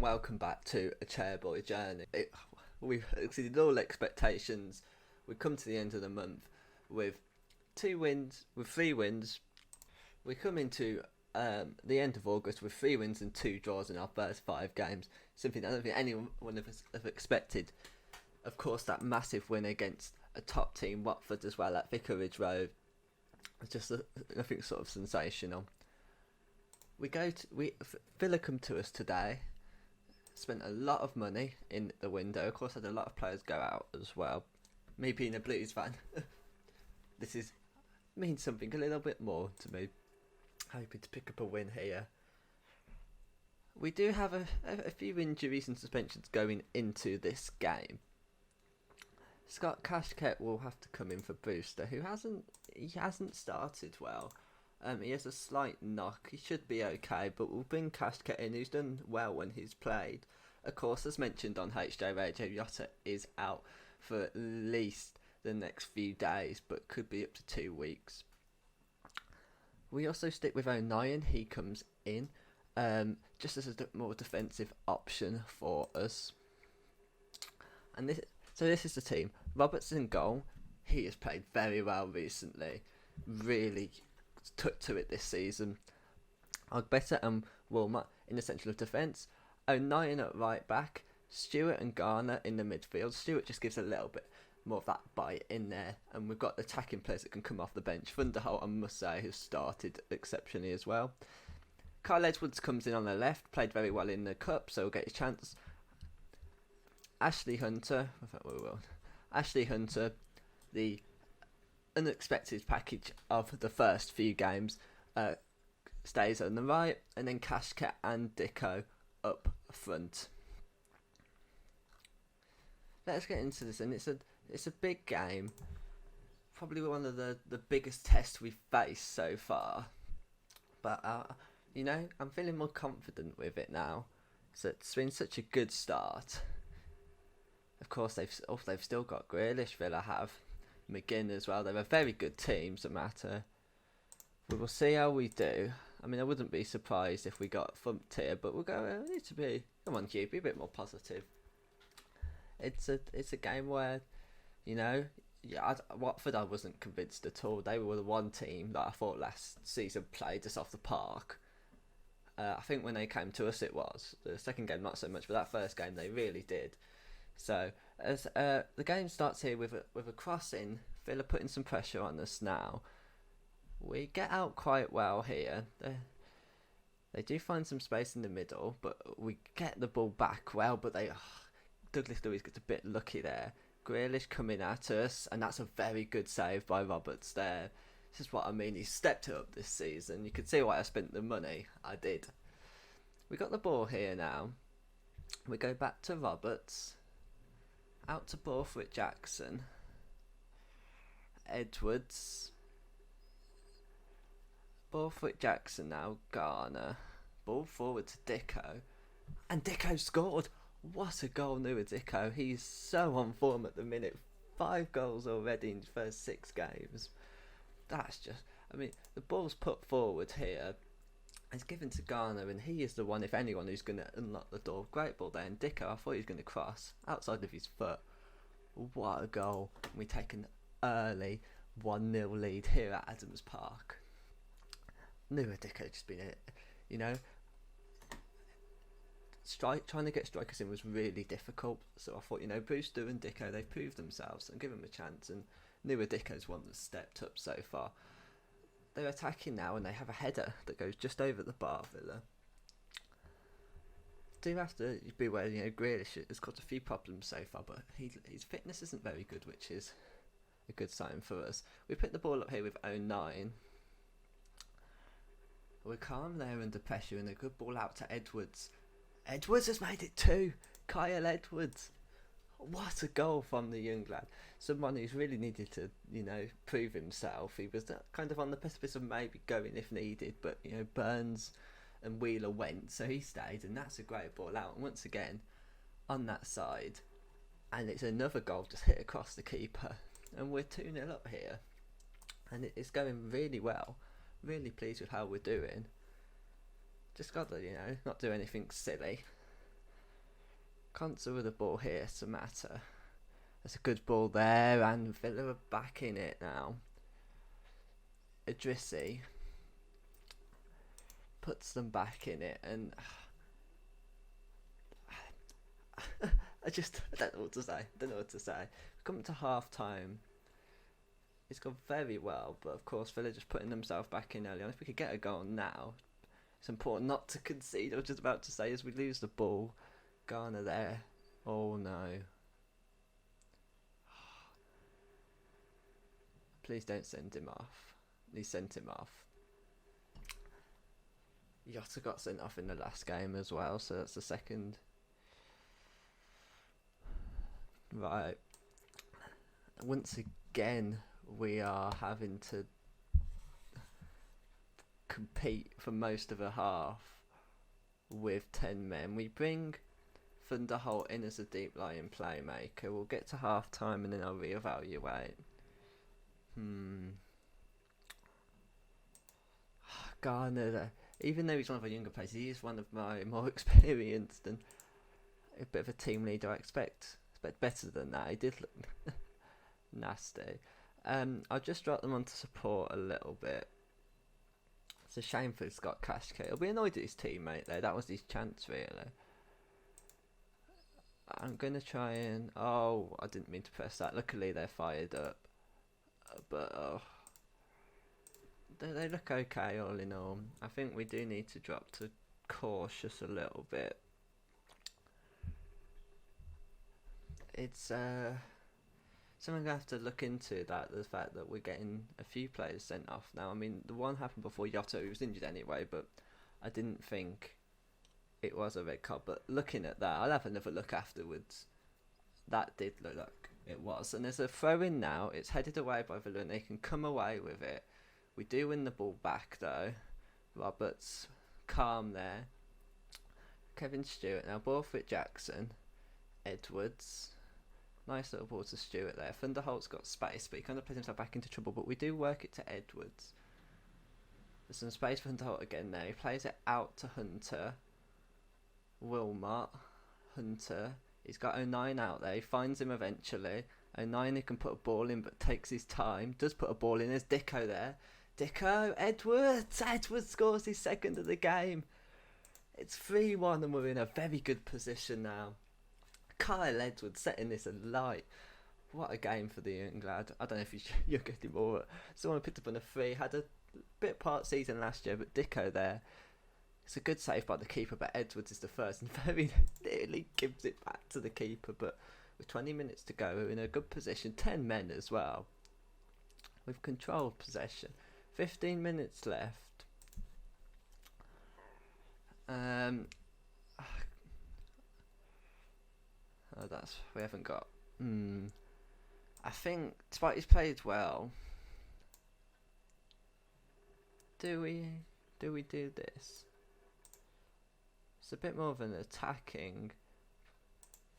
welcome back to a Chairboy journey. We've exceeded all expectations. We've come to the end of the month with 3 wins. We come into the end of August with 3 wins and 2 draws in our first 5 games. Something I don't think anyone of us have expected. Of course, that massive win against a top team, Watford, as well at Vicarage Road. It's just nothing sort of sensational. Villa come to us today. Spent a lot of money in the window. Of course, had a lot of players go out as well. Me being a Blues fan, means something a little bit more to me. Hoping to pick up a win here. We do have a few injuries and suspensions going into this game. Scott Cashket will have to come in for Brewster, who hasn't started well. He has a slight knock. He should be okay, but we'll bring Cashket in, who's done well when he's played. Of course, as mentioned on HJ Radio, Jota is out for at least the next few days, but could be up to 2 weeks. We also stick with O'Nien. He comes in just as a more defensive option for us. And this is the team. Roberts in goal. He has played very well recently. Really took to it this season. Ogbeta and Wilmot in the centre of defence. O'Nien at right back. Stewart and Garner in the midfield. Stewart just gives a little bit more of that bite in there. And we've got attacking players that can come off the bench. Thunderholt, I must say, has started exceptionally as well. Kyle Edwards comes in on the left. Played very well in the cup, so he'll get his chance. Ashley Hunter, the unexpected package of the first few games, stays on the right, and then Cashcat and Dicko up front. Let's get into this, and it's a big game, probably one of the biggest tests we've faced so far. But I'm feeling more confident with it now. So it's been such a good start. Of course, they've still got Grealish. Villa have McGinn as well. They're a very good team, doesn't matter. We will see how we do. I mean, I wouldn't be surprised if we got thumped here, but we need to be. Come on, Hugh, be a bit more positive. It's a game where, Watford I wasn't convinced at all. They were the one team that I thought last season played us off the park. I think when they came to us, it was the second game not so much, but that first game they really did. So as the game starts here with a cross in, Villa putting some pressure on us now. We get out quite well here. They do find some space in the middle, but we get the ball back well. But Douglas Luiz gets a bit lucky there. Grealish coming at us, and that's a very good save by Roberts there. This is what I mean. He stepped it up this season. You could see why I spent the money. I did. We got the ball here now. We go back to Roberts. Out to Borthwick Jackson. Edwards. Borthwick Jackson now. Garner. Ball forward to Dicko. And Dicko scored. What a goal, Nua Dicko. He's so on form at the minute. 5 goals already in his first 6 games. That's just... the ball's put forward here. It's given to Garner, and he is the one, if anyone, who's going to unlock the door. Great ball there, and Dicko, I thought he was going to cross outside of his foot. What a goal. We take an early 1-0 lead here at Adams Park. Nua Dicko just been trying to get strikers in was really difficult. So I thought, Brewster and Dicko, they've proved themselves and give them a chance. And Nua Dicko's one that's stepped up so far. They're attacking now, and they have a header that goes just over the bar, Villa. Do have to be aware, Grealish has got a few problems so far, but his fitness isn't very good, which is a good sign for us. We put the ball up here with 09. We're calm there under pressure, and a good ball out to Edwards. Edwards has made it 2. Kyle Edwards. What a goal from the young lad. Someone who's really needed to, prove himself. He was kind of on the precipice of maybe going if needed, but, Burns and Wheeler went, so he stayed, and that's a great ball out. And once again, on that side, and it's another goal just hit across the keeper, and we're 2-0 up here. And it's going really well. Really pleased with how we're doing. Just got to, not do anything silly. Can't do with the ball here, Samatta. That's a good ball there, and Villa are back in it now. Idrissi puts them back in it, and I don't know what to say. Come to half time. It's gone very well, but of course Villa just putting themselves back in early on. If we could get a goal now, it's important not to concede. I was just about to say, as we lose the ball, Garner there. Oh no. Please don't send him off. He sent him off. Jota got sent off in the last game as well, so that's the second. Right. Once again, we are having to compete for most of a half with 10 men. We bring Van der Holt in as a deep lying playmaker. We'll get to half time and then I'll reevaluate. Garner, even though he's one of our younger players, he is one of my more experienced and a bit of a team leader. I expect better than that. He did look nasty. I'll just drop them onto support a little bit. It's a shame for Scott Cashkey. He'll be annoyed at his teammate there. That was his chance, really. I'm going to try and... Oh, I didn't mean to press that. Luckily, they're fired up. But they look okay, all in all. I think we do need to drop to cautious a little bit. It's something I have to look into, that the fact that we're getting a few players sent off now. I mean, the one happened before Jota, who was injured anyway, but I didn't think it was a red card. But looking at that, I'll have another look afterwards. That did look like it was. And there's a throw in now. It's headed away by Villa and they can come away with it. We do win the ball back though. Roberts calm there. Kevin Stewart now. Borthwick Jackson. Edwards. Nice little ball to Stewart there. Van der Holt's got space, but he kind of puts himself back into trouble. But we do work it to Edwards. There's some space for Van der Holt again there. He plays it out to Hunter. Wilmot. Hunter. He's got 09 out there. He finds him eventually. 09 he can put a ball in, but takes his time. Does put a ball in. There's Dicko there. Dicko. Edwards. Edwards scores his second of the game. It's 3-1 and we're in a very good position now. Kyle Edwards setting this alight. What a game for the young lad. I don't know if he's younger anymore, but someone picked up on a free. Had a bit part season last year, but Dicko there. It's a good save by the keeper, but Edwards is the first and very nearly gives it back to the keeper. But with 20 minutes to go, we're in a good position. 10 men as well. We've controlled possession. 15 minutes left. We haven't got. I think despite he's played well. Do we do this? It's a bit more of an attacking,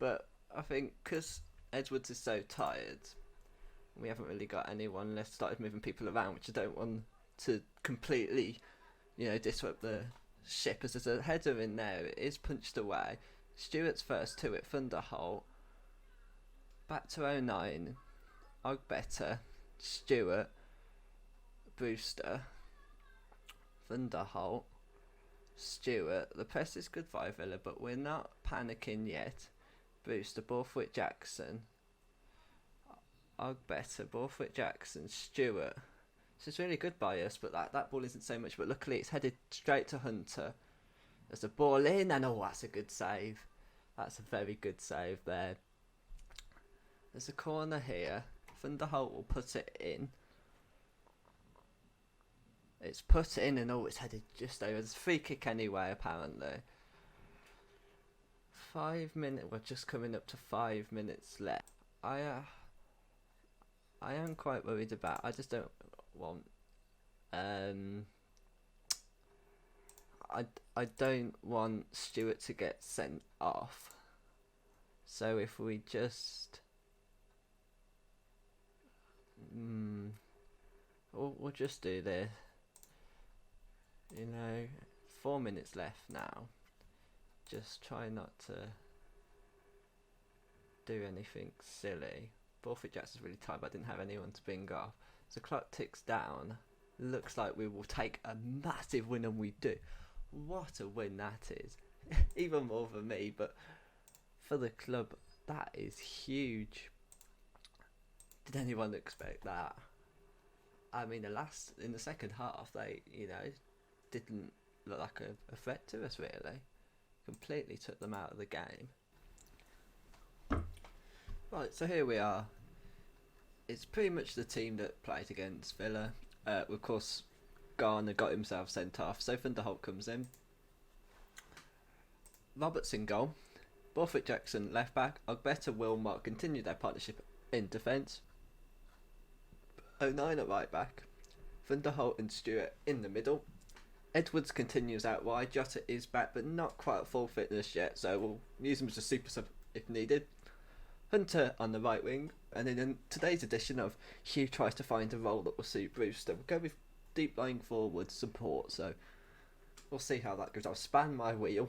but I think because Edwards is so tired, we haven't really got anyone left. Started moving people around, which I don't want to completely, disrupt the ship. As there's a header in there, it is punched away. Stewart's first to it. Van der Holt. Back to 09. Ogbetter. Stewart. Brewster. Van der Holt. Stewart. The press is good by Villa, but we're not panicking yet. Brewster. Borthwick Jackson. Ogbetter. Borthwick Jackson. Stewart. This is really good by us, but that ball isn't so much. But luckily it's headed straight to Hunter. There's a ball in, and that's a good save. That's a very good save there. There's a corner here. Van der Holt will put it in. It's put in, and it's headed just over. There's a free kick anyway, apparently. 5 minutes. We're just coming up to 5 minutes left. I am quite worried about. I just don't want. I don't want Stewart to get sent off. So if we just we'll just do this. 4 minutes left now. Just try not to do anything silly. Borthwick Jackson's really tight, but I didn't have anyone to bring off. So clock ticks down. Looks like we will take a massive win, and we do. What a win that is. Even more for me, but for the club, that is huge. Did anyone expect that? I mean, in the second half, they, didn't look like a threat to us, really. Completely took them out of the game. Right, so here we are. It's pretty much the team that played against Villa. Of course, Garner got himself sent off, so Van der Holt comes in. Roberts in goal. Borthwick Jackson left back. Ogbeta Wilmot continued their partnership in defence. O'Neill at right back. Van der Holt and Stewart in the middle. Edwards continues out wide. Jota is back, but not quite at full fitness yet, so we'll use him as a super sub if needed. Hunter on the right wing, and in today's edition of Hugh tries to find a role that will suit Brewster, we'll go with deep lying forward support, so we'll see how that goes. I'll span my wheel.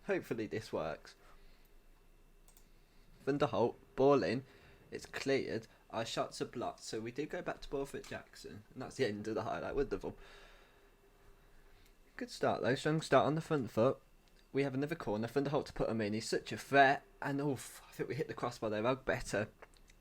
Hopefully this works. Van der Holt, ball in, it's cleared, our shots are blocked, so we do go back to Borthwick Jackson, and that's the end of the highlight. Wonderful. Good start though, strong start on the front foot. We have another corner, Van der Holt to put him in. He's such a threat, and I think we hit the crossbar there. Ogbeta,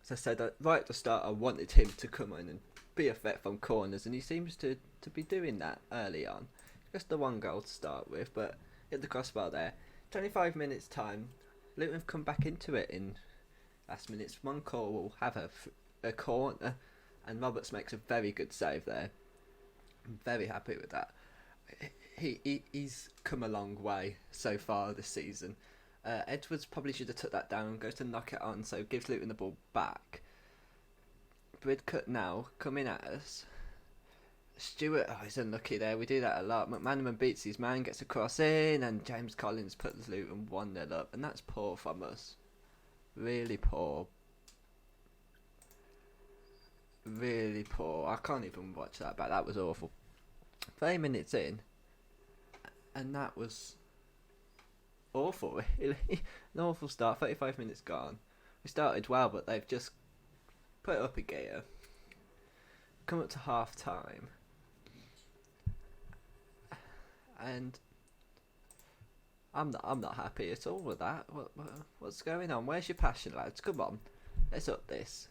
as I said right at the start, I wanted him to come in and be a threat from corners, and he seems to be doing that early on. Just the one goal to start with, but hit the crossbar there. 25 minutes time, Luton have come back into it in last minutes. One call will have a corner, and Roberts makes a very good save there. I'm very happy with that. He's come a long way so far this season. Edwards probably should have took that down and goes to knock it on, so gives Luton the ball back. Bridcut now coming at us. Stewart, he's unlucky there. We do that a lot. McManaman beats his man, gets a cross in, and James Collins puts Luton 1-0 up, and that's poor from us. Really poor. Really poor. I can't even watch that back. That was awful. 30 minutes in, and that was awful, really. An awful start. 35 minutes gone. We started well, but they've just put it up a gear. Come up to half time, and I'm not happy at all with that. What's going on? Where's your passion, lads? Come on, let's up this.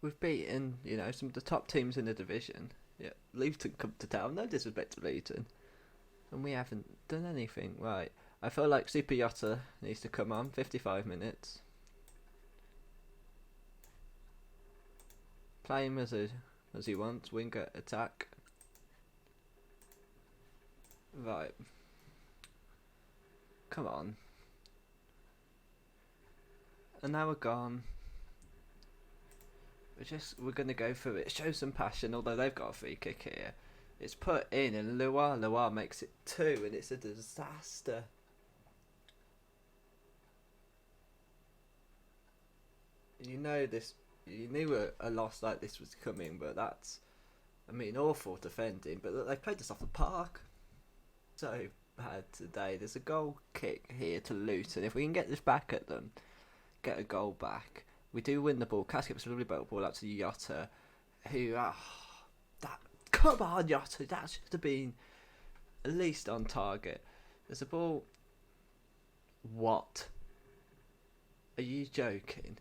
We've beaten, some of the top teams in the division. Yeah, Luton come to town. No disrespect to Luton, and we haven't done anything right. I feel like Super Yotta needs to come on. 55 minutes. Play him as he wants. Winger attack. Right. Come on. And now we're gone. We're going to go through it. Show some passion, although they've got a free kick here. It's put in, and Loire makes it 2, and it's a disaster. You knew a loss like this was coming, but that's, awful defending. But look, they played us off the park. So bad today. There's a goal kick here to Luton. If we can get this back at them, get a goal back, we do win the ball. Cass gives a lovely ball out to Yotta, who, come on Yotta, that should have been at least on target. There's a ball. What? Are you joking?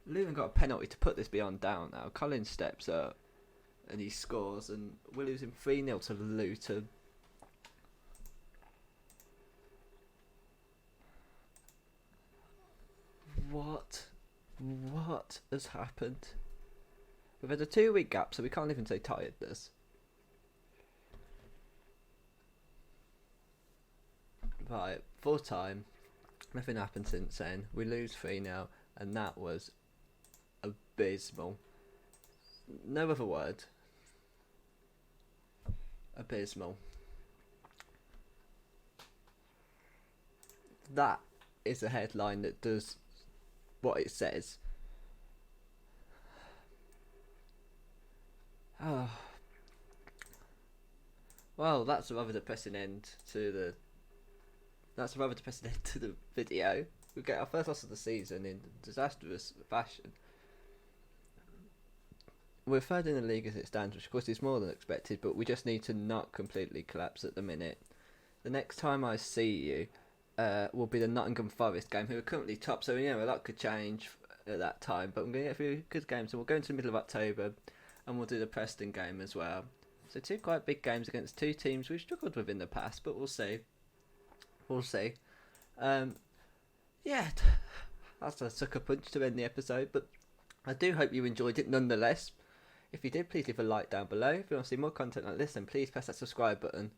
Luton got a penalty to put this beyond down now. Collins steps up and he scores, and we're losing 3-0 to Luton. What has happened? We've had a 2-week gap, so we can't even say tiredness. Right, full time. Nothing happened since then. We lose 3-0, and that was abysmal. No other word. Abysmal. That is a headline that does what it says. Oh. Well, that's a rather depressing end to the that's rather depressing end to the video. We get our first loss of the season in disastrous fashion. We're third in the league as it stands, which of course is more than expected, but we just need to not completely collapse at the minute. The next time I see you will be the Nottingham Forest game, who are currently top, so a lot could change at that time, but I'm going to get a few good games, and we'll go into the middle of October, and we'll do the Preston game as well. So 2 quite big games against 2 teams we've struggled with in the past, but we'll see. We'll see. Yeah, that's a sucker punch to end the episode, but I do hope you enjoyed it nonetheless. If you did, please leave a like down below. If you want to see more content like this, then please press that subscribe button.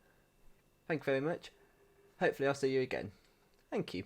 Thank you very much. Hopefully I'll see you again. Thank you.